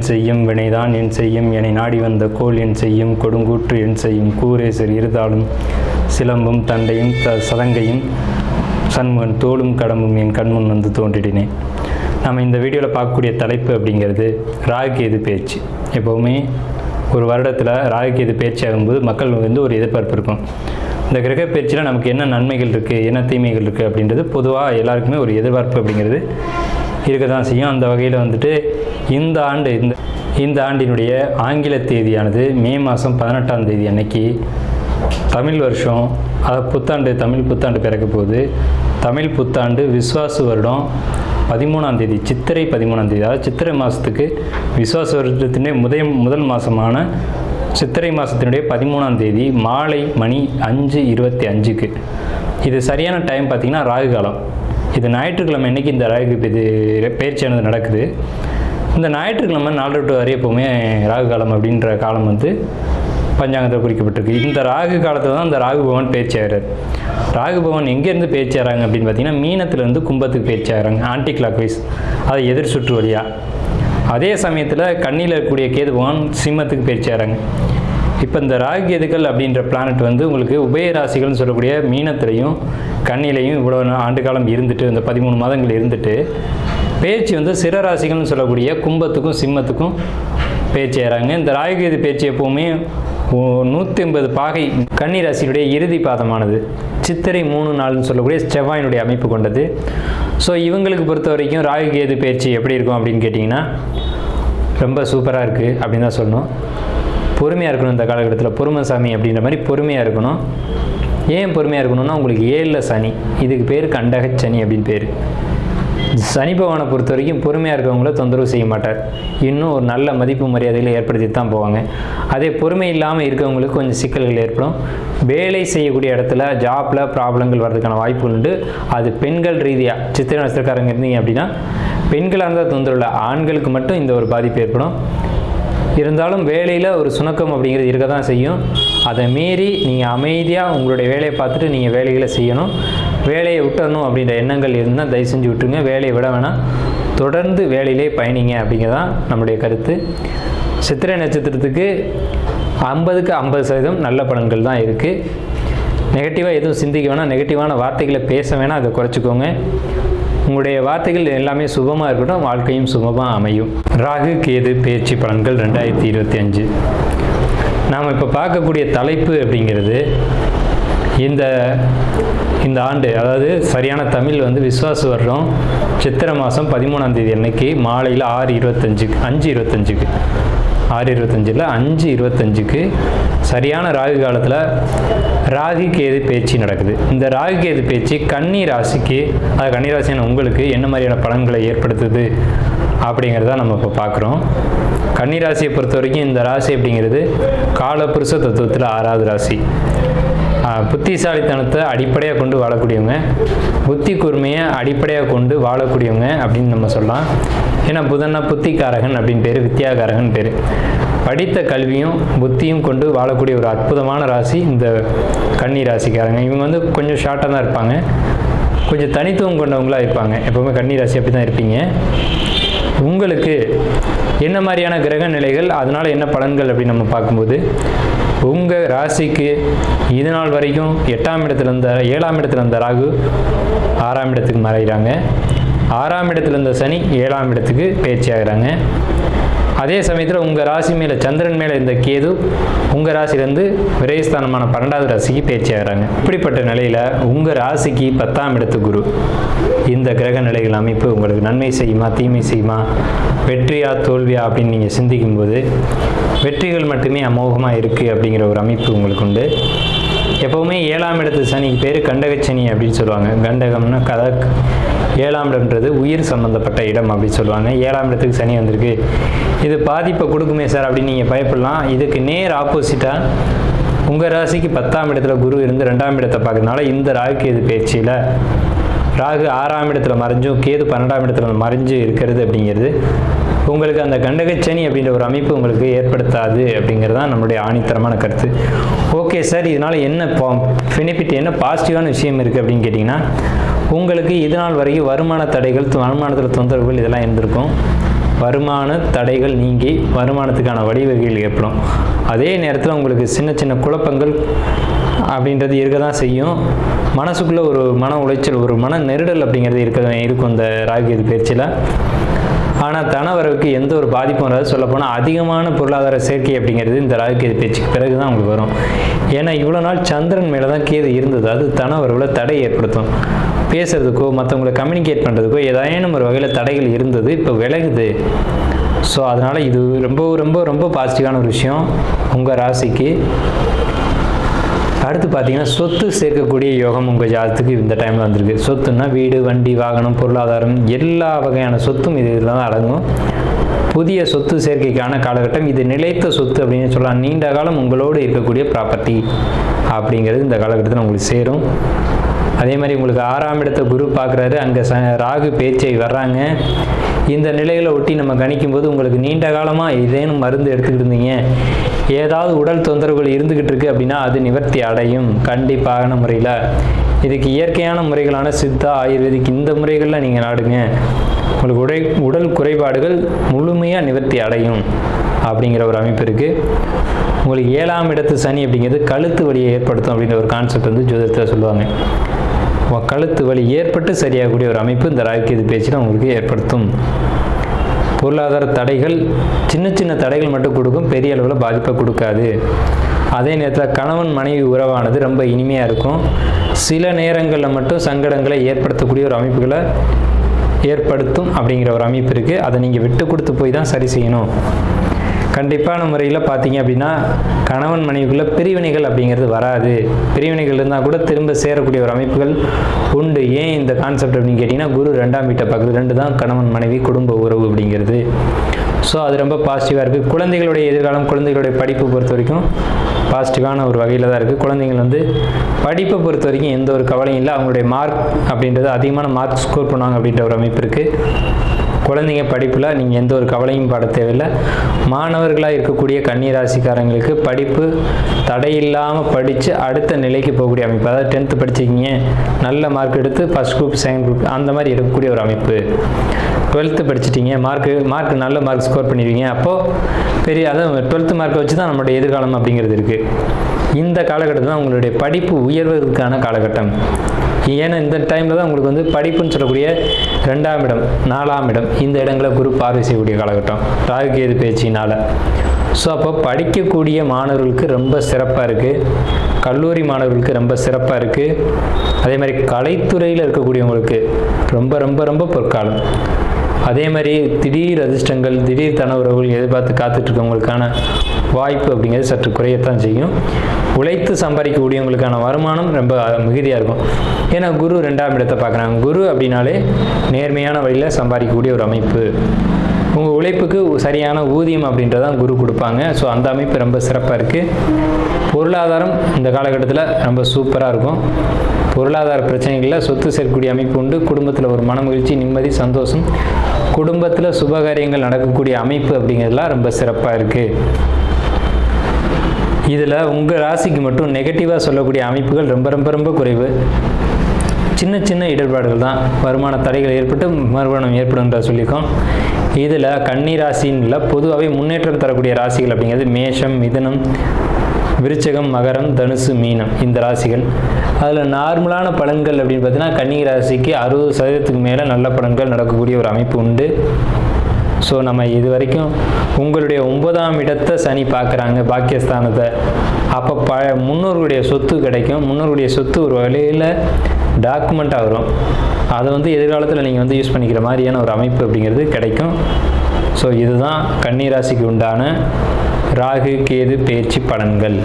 செய்யும் வினைதான் என் செய்யும் என்னை நாடி வந்த கோல் என் செய்யும் கொடுங்கூற்று என் செய்யும் கூரேசர் இருதாலும் சிலம்பும் தண்டையும் சதங்கையும் சண்முகன் தோளும் கடம்பும் என் கண்முன் வந்து தோன்றிடினேன். நம்ம இந்த வீடியோவில் பார்க்கக்கூடிய தலைப்பு அப்படிங்கிறது ராகுகேது பேச்சு. எப்போவுமே ஒரு வருடத்தில் ராகுகேது பேச்சு ஆகும்போது மக்கள் ஒரு எதிர்பார்ப்பு இருக்கும். இந்த கிரக பயிற்சியில் நமக்கு என்ன நன்மைகள் இருக்குது, என்ன தீமைகள் இருக்குது அப்படின்றது பொதுவாக எல்லாருக்குமே ஒரு எதிர்பார்ப்பு அப்படிங்கிறது இருக்க தான் செய்யும். அந்த வகையில் இந்த ஆண்டினுடைய ஆங்கில தேதியானது மே மாதம் 18ஆம் தேதி அன்னைக்கு தமிழ் வருஷம், அதாவது தமிழ் புத்தாண்டு பிறக்க போகுது. தமிழ் புத்தாண்டு விஸ்வாசு வருடம் 13ஆம் தேதி, சித்திரை 13ஆம் தேதி, அதாவது சித்திரை மாதத்துக்கு விஸ்வாச வருடத்தினுடைய முதல் மாதமான சித்திரை மாதத்தினுடைய 13ஆம் தேதி மாலை மணி 5:25க்கு. இது சரியான டைம் பார்த்திங்கன்னா ராகு காலம். இது ஞாயிற்றுக்கிழமை அன்றைக்கி இந்த ராகு பயிற்சியானது நடக்குது. இந்த ஞாயிற்றுக்கிழமை 4 to 6 எப்போவுமே ராகு காலம் அப்படின்ற காலம் பஞ்சாங்கத்தில் குறிக்கப்பட்டிருக்கு. இந்த ராகு காலத்தில் தான் இந்த ராகு பகவான் பயிற்சி ஆகிறார். ராகு பகவான் எங்கேருந்து பயிற்சி ஆகிறாங்க அப்படின்னு பார்த்தீங்கன்னா மீனத்துலேருந்து கும்பத்துக்கு பயிற்சி ஆகிறாங்க, ஆன்டி கிளாக் வைஸ், அதை எதிர் சுற்று வழியாக. அதே சமயத்தில் கண்ணியில் இருக்கக்கூடிய கேது பகவான் சிம்மத்துக்கு பயிற்சி ஆகிறாங்க. இப்போ இந்த ராகு கேதுக்கள் அப்படின்ற பிளானட் உங்களுக்கு உபய ராசிகள்னு சொல்லக்கூடிய மீனத்திலையும் கண்ணிலையும் இவ்வளோ ஆண்டு காலம் இருந்துட்டு, இந்த 13 மாதங்கள் இருந்துட்டு பேச்சு சிற ராசிகள்னு சொல்லக்கூடிய கும்பத்துக்கும் சிம்மத்துக்கும் பேச்சு ஆகிறாங்க. இந்த ராகு கேது பேச்சு எப்போவுமே 180 பாகை கன்னி ராசியினுடைய இறுதி பாதமானது சித்திரை 3 நாள்னு சொல்லக்கூடிய செவ்வாயினுடைய அமைப்பு கொண்டது. ஸோ இவங்களுக்கு பொறுத்த வரைக்கும் ராகு கேது பயிற்சி எப்படி இருக்கும் அப்படின்னு கேட்டிங்கன்னா ரொம்ப சூப்பராக இருக்குது அப்படின்னு தான் சொல்லணும். பொறுமையாக இருக்கணும். இந்த காலகட்டத்தில் பொறுமைசாமி அப்படின்ற மாதிரி பொறுமையாக இருக்கணும். ஏன் பொறுமையாக இருக்கணும்னா உங்களுக்கு 7ல் சனி, இதுக்கு பேர் கண்டக சனி அப்படின்னு பேர். சனி பகவானை பொறுத்த வரைக்கும் பொறுமையாக இருக்கவங்கள தொந்தரவு செய்ய மாட்டார். இன்னும் ஒரு நல்ல மதிப்பு மரியாதைகளை ஏற்படுத்தி தான் போவாங்க. அதே பொறுமை இல்லாமல் இருக்கவங்களுக்கு கொஞ்சம் சிக்கல்கள் ஏற்படும். வேலை செய்யக்கூடிய இடத்துல ஜாப்பில் ப்ராப்ளங்கள் வர்றதுக்கான வாய்ப்புகள் உண்டு. அது பெண்கள் ரீதியாக சித்திரை நட்சத்திரக்காரங்க இருந்தீங்க அப்படின்னா பெண்களாக இருந்தால் தொந்தரவு இல்லை, ஆண்களுக்கு மட்டும் இந்த ஒரு பாதிப்பு ஏற்படும். இருந்தாலும் வேலையில் ஒரு சுணக்கம் அப்படிங்கிறது இருக்க தான் செய்யும். அதை மீறி நீங்கள் அமைதியாக உங்களுடைய வேலையை பார்த்துட்டு நீங்கள் வேலைகளை செய்யணும். வேலையை விட்டுறணும் அப்படின்ற எண்ணங்கள் இருந்தால் தயவு செஞ்சு விட்டுருங்க. வேலையை விட வேணாம், தொடர்ந்து வேலையிலே பயணிங்க அப்படிங்கிறதான் நம்முடைய கருத்து. சித்திரை நட்சத்திரத்துக்கு 50க்கு 50% நல்ல பலன்கள் தான் இருக்குது. நெகட்டிவாக எதுவும் சிந்திக்க வேணாம், நெகட்டிவான வார்த்தைகளை பேச வேணாம், அதை குறைச்சிக்கோங்க. உங்களுடைய வார்த்தைகள் எல்லாமே சுபமாக இருக்கட்டும், வாழ்க்கையும் சுபமாக அமையும். ராகு கேது பயிற்சி பலன்கள் 2025. நாம் இப்போ பார்க்கக்கூடிய தலைப்பு அப்படிங்கிறது இந்த ஆண்டு, அதாவது சரியான தமிழ் விஸ்வாச வருடம் சித்திரை மாதம் 13ஆம் தேதி அன்னைக்கு மாலையில் 5:25க்கு 5:25க்கு சரியான ராகு காலத்தில் ராகு கேது பேச்சு நடக்குது. இந்த ராகு கேது பேச்சு கன்னி ராசிக்கு, அதாவது கன்னி ராசியான உங்களுக்கு என்ன மாதிரியான பலன்களை ஏற்படுத்துது அப்படிங்கிறத நம்ம இப்போ பார்க்குறோம். கன்னி ராசியை பொறுத்த வரைக்கும் இந்த ராசி அப்படிங்கிறது காலபுருஷ தத்துவத்தில் 6வது ராசி. புத்திசாலித்தனத்தை அடிப்படையாக கொண்டு வாழக்கூடியவங்க, புத்தி கூர்மையை அடிப்படையாக கொண்டு வாழக்கூடியவங்க அப்படின்னு நம்ம சொல்லலாம். ஏன்னா புதன்னா புத்திகாரகன் அப்படின்னு பேர், வித்யாகாரகன் பேர். படித்த கல்வியும் புத்தியும் கொண்டு வாழக்கூடிய ஒரு அற்புதமான ராசி இந்த கன்னி ராசிக்காரங்க. இவங்க கொஞ்சம் ஷார்ட்டாக தான் இருப்பாங்க, கொஞ்சம் தனித்துவம் கொண்டவங்களாக இருப்பாங்க. எப்போவுமே கன்னி ராசி அப்படி தான் இருப்பீங்க. உங்களுக்கு என்ன மாதிரியான கிரக நிலைகள், அதனால் என்ன பலன்கள் அப்படின்னு நம்ம பார்க்கும்போது உங்கள் ராசிக்கு இது நாள் வரைக்கும் 8ஆம் இடத்துல இருந்த 7ஆம் இடத்துல இருந்த ராகு 6ஆம் இடத்துக்கு மறைகிறாங்க. 6ஆம் இடத்துல இருந்த சனி 7ஆம் இடத்துக்கு பயிற்சி ஆகிறாங்க. அதே சமயத்தில் உங்கள் ராசி மேலே சந்திரன் மேலே இருந்த கேது உங்கள் ராசிலேருந்து விரயஸ்தானமான 12வது ராசிக்கு பயிற்சி ஆகிறாங்க. இப்படிப்பட்ட நிலையில் உங்கள் ராசிக்கு 10ஆம் இடத்து குரு. இந்த கிரக நிலைகள் அமைப்பு உங்களுக்கு நன்மை செய்யுமா தீமை செய்யுமா, வெற்றியா தோல்வியா அப்படின்னு நீங்கள் சிந்திக்கும்போது வெற்றிகள் மட்டுமே அமோகமாக இருக்குது அப்படிங்கிற ஒரு அமைப்பு உங்களுக்கு உண்டு. எப்போவுமே 7ஆம் இடத்து சனிக்கு பேர் கண்டகச்சனி அப்படின்னு சொல்லுவாங்க. கண்டகம்னா கதை, 7ஆம் இடம்ன்றது உயிர் சம்மந்தப்பட்ட இடம் அப்படின்னு சொல்லுவாங்க. 7ஆம் இடத்துக்கு சனி வந்திருக்கு, இது பாதிப்பை கொடுக்குமே சார் அப்படின்னு நீங்கள் பயப்படலாம். இதுக்கு நேர் ஆப்போசிட்டாக உங்கள் ராசிக்கு 10ஆம் இடத்துல குரு இருந்து 2ஆம் இடத்தை பார்க்கறதுனால இந்த ராகு கேது பயிற்சியில் ராகு 6ஆம் இடத்துல மறைஞ்சும் கேது 12ஆம் இடத்துல மறைஞ்சு இருக்கிறது அப்படிங்கிறது உங்களுக்கு அந்த கண்டகச்சனி அப்படின்ற ஒரு அமைப்பு உங்களுக்கு ஏற்படுத்தாது அப்படிங்கிறது தான் நம்மளுடைய ஆணித்தரமான கருத்து. ஓகே சார், இதனால் என்ன பெனிஃபிட், என்ன பாசிட்டிவான விஷயம் இருக்குது அப்படின்னு கேட்டிங்கன்னா, உங்களுக்கு இது நாள் வரைக்கும் வருமான தடைகள், வருமானத்தில் தொந்தரவுகள் இதெல்லாம் இருந்திருக்கும். வருமான தடைகள் நீங்கி வருமானத்துக்கான வழிவகைகள் ஏற்படும். அதே நேரத்தில் உங்களுக்கு சின்ன சின்ன குழப்பங்கள் அப்படின்றது இருக்க தான் செய்யும். மனசுக்குள்ளே ஒரு மன உளைச்சல், ஒரு மன நெருடல் அப்படிங்கிறது இருக்கும் இந்த ராகு கேது பயிற்சியில். ஆனால் தனவரவுக்கு எந்த ஒரு பாதிப்பும் வராது. சொல்லப்போனால் அதிகமான பொருளாதார சேர்க்கை அப்படிங்கிறது இந்த ராகு கேது பயிற்சிக்கு பிறகு தான் உங்களுக்கு வரும். ஏன்னா இவ்வளோ நாள் சந்திரன் மேலே தான் கேது இருந்தது. அது தனவரவில் தடை ஏற்படுத்தும். பேசுறதுக்கோ மற்றவங்களை கம்யூனிகேட் பண்ணுறதுக்கோ ஏதாயினும் ஒரு வகையில் தடைகள் இருந்தது, இப்போ விலகுது. ஸோ அதனால் இது ரொம்ப ரொம்ப ரொம்ப பாசிட்டிவான ஒரு விஷயம் உங்கள் ராசிக்கு. அடுத்து பார்த்தீங்கன்னா சொத்து சேர்க்கக்கூடிய யோகம் உங்கள் ஜாதத்துக்கு இந்த டைமில் வந்திருக்கு. சொத்துன்னா வீடு, வண்டி, வாகனம், பொருளாதாரம், எல்லா வகையான சொத்தும் இதில் தான் அடங்கும். புதிய சொத்து சேர்க்கைக்கான காலகட்டம். இது நிலைத்த சொத்து அப்படின்னு சொல்லலாம். நீண்ட காலம் உங்களோடு இருக்கக்கூடிய ப்ராப்பர்ட்டி அப்படிங்கிறது இந்த காலகட்டத்தில் உங்களுக்கு சேரும். அதே மாதிரி உங்களுக்கு 6ஆம் இடத்தை குரு பார்க்குறாரு. அங்கே ராகு பேச்சை வர்றாங்க. இந்த நிலைகளை ஒட்டி நம்ம கணிக்கும் போது உங்களுக்கு நீண்ட காலமாக ஏதேனும் மருந்து எடுத்துக்கிட்டு இருந்தீங்க, ஏதாவது உடல் தொந்தரவுகள் இருந்துக்கிட்டு இருக்கு அப்படின்னா அது நிவர்த்தி அடையும் கண்டிப்பான முறையில். இதுக்கு இயற்கையான முறைகளான சித்தா, ஆயுர்வேதிக் இந்த முறைகளில் நீங்கள் நாடுங்க. உங்களுக்கு உடல் குறைபாடுகள் முழுமையாக நிவர்த்தி அடையும் அப்படிங்கிற ஒரு அமைப்பு இருக்குது. உங்களுக்கு 7ஆம் இடத்து சனி அப்படிங்கிறது கழுத்து வலியை ஏற்படுத்தும் அப்படிங்கிற ஒரு கான்செப்ட் வந்து ஜோதிடத்தில் சொல்லுவாங்க. கழுத்து வலி ஏற்பட்டு சரியாகக்கூடிய ஒரு அமைப்பு இந்த ராகு கேது பேச்சில் உங்களுக்கு ஏற்படுத்தும். பொருளாதார தடைகள் சின்ன சின்ன தடைகள் மட்டும் கொடுக்கும், பெரிய அளவில் பாதிப்பை கொடுக்காது. அதே நேரத்தில் கணவன் மனைவி உறவானது ரொம்ப இனிமையாக இருக்கும். சில நேரங்களில் மட்டும் சங்கடங்களை ஏற்படுத்தக்கூடிய ஒரு அமைப்புகளை ஏற்படுத்தும் அப்படிங்கிற ஒரு அமைப்பு இருக்குது. அதை நீங்கள் விட்டு கொடுத்து போய் தான் சரி செய்யணும். கண்டிப்பான முறையில் பார்த்தீங்க அப்படின்னா கணவன் மனைவிக்குள்ளே பிரிவினைகள் அப்படிங்கிறது வராது. பிரிவினைகள் இருந்தால் கூட திரும்ப சேரக்கூடிய ஒரு அமைப்புகள் உண்டு. ஏன் இந்த கான்செப்ட் அப்படின்னு கேட்டிங்கன்னா குரு 2ஆம் வீட்டை பார்க்குறது. 2 தான் கணவன் மனைவி குடும்ப உறவு அப்படிங்கிறது. ஸோ அது ரொம்ப பாசிட்டிவாக இருக்குது. குழந்தைகளுடைய எதிர்காலம், குழந்தைகளுடைய படிப்பு பொறுத்த வரைக்கும் பாசிட்டிவான ஒரு வகையில் தான் இருக்குது. குழந்தைங்கள் வந்து படிப்பை பொறுத்த வரைக்கும் எந்த ஒரு கவலையும் இல்லை. அவங்களுடைய மார்க் அப்படின்றது அதிகமான மார்க் ஸ்கோர் பண்ணுவாங்க அப்படின்ற ஒரு அமைப்பு இருக்குது. குழந்தைங்க படிப்பில் நீங்கள் எந்த ஒரு கவலையும் பட தேவையில்லை. மாணவர்களாக இருக்கக்கூடிய கன்னி ராசிக்காரங்களுக்கு படிப்பு தடையில்லாமல் படித்து அடுத்த நிலைக்கு போகக்கூடிய அமைப்பு. அதாவது 10th படிச்சிக்கிங்க, நல்ல மார்க் எடுத்து ஃபஸ்ட் குரூப், செகண்ட் குரூப் அந்த மாதிரி இருக்கக்கூடிய ஒரு அமைப்பு. 12th படிச்சிட்டிங்க, மார்க் நல்ல மார்க் ஸ்கோர் பண்ணிடுவீங்க. அப்போது அதாவது 12th மார்க்கை வச்சு தான் நம்மளுடைய எதிர்காலம் அப்படிங்கிறது இருக்குது. இந்த காலகட்டத்தில் தான் உங்களுடைய படிப்பு உயர்வதற்கான காலகட்டம். ஏன்னா இந்த டைமில் தான் உங்களுக்கு வந்து படிப்புன்னு சொல்லக்கூடிய 2ஆம் இடம், 4ஆம் இடம், இந்த இடங்களை குரு பார்வை செய்யக்கூடிய காலகட்டம் ராகு கேது பேச்சினால். ஸோ அப்போ படிக்கக்கூடிய மாணவர்களுக்கு ரொம்ப சிறப்பாக இருக்குது. கல்லூரி மாணவர்களுக்கு ரொம்ப சிறப்பாக இருக்குது. அதே மாதிரி கலைத்துறையில் இருக்கக்கூடியவங்களுக்கு ரொம்ப ரொம்ப ரொம்ப பொற்காலம். அதே மாதிரி திடீர் அதிர்ஷ்டங்கள், திடீர் தனவுறவுகள் எதிர்பார்த்து காத்துட்ருக்கவங்களுக்கான வாய்ப்பு அப்படிங்கிறது சற்று குறையத்தான் செய்யும். உழைத்து சம்பாதிக்கக்கூடியவங்களுக்கான வருமானம் ரொம்ப மிகுதியாக இருக்கும். ஏன்னா குரு 2ஆம் இடத்தை பார்க்குறாங்க. குரு அப்படின்னாலே நேர்மையான வழியில் சம்பாதிக்கக்கூடிய ஒரு அமைப்பு. உங்கள் உழைப்புக்கு சரியான ஊதியம் அப்படின்றதான் குரு கொடுப்பாங்க. ஸோ அந்த அமைப்பு ரொம்ப சிறப்பாக இருக்குது. பொருளாதாரம் இந்த காலகட்டத்தில் ரொம்ப சூப்பராக இருக்கும். பொருளாதார பிரச்சனைகளில் சொத்து சேர்க்கக்கூடிய அமைப்பு உண்டு. குடும்பத்தில் ஒரு மன மகிழ்ச்சி, நிம்மதி, சந்தோஷம், குடும்பத்தில் சுபகாரியங்கள் நடக்கக்கூடிய அமைப்பு அப்படிங்கிறதுலாம் ரொம்ப சிறப்பாக இருக்குது. இதில் உங்கள் ராசிக்கு மட்டும் நெகட்டிவாக சொல்லக்கூடிய அமைப்புகள் ரொம்ப ரொம்ப ரொம்ப குறைவு. சின்ன சின்ன இடர்பாடுகள் தான், வருமான தடைகள் ஏற்பட்டு மறுமணம் ஏற்படும்ன்ற சொல்லியிருக்கோம். இதில் கன்னி ராசின்னு பொதுவாகவே முன்னேற்றம் தரக்கூடிய ராசிகள் அப்படிங்கிறது மேஷம், மிதுனம், விருச்சகம், மகரம், தனுசு, மீனம் இந்த ராசிகள். அதில் நார்மலான பலன்கள் அப்படின்னு பார்த்தீங்கன்னா கன்னி ராசிக்கு 60% மேலே நல்ல பலன்கள் நடக்கக்கூடிய ஒரு அமைப்பு உண்டு. ஸோ நம்ம இது வரைக்கும் உங்களுடைய 9ஆம் இடத்தை சனி பார்க்குறாங்க, பாக்கியஸ்தானத்தை. அப்போ முன்னோர்களுடைய சொத்து கிடைக்கும். முன்னோர்களுடைய சொத்து ஒரு வழியில் டாக்குமெண்ட்டாக வரும். அதை வந்து எதிர்காலத்தில் நீங்கள் வந்து யூஸ் பண்ணிக்கிற மாதிரியான ஒரு அமைப்பு அப்படிங்கிறது கிடைக்கும். ஸோ இதுதான் கன்னி ராசிக்கு உண்டான ராகு கேது பெயர்ச்சி பலன்கள்.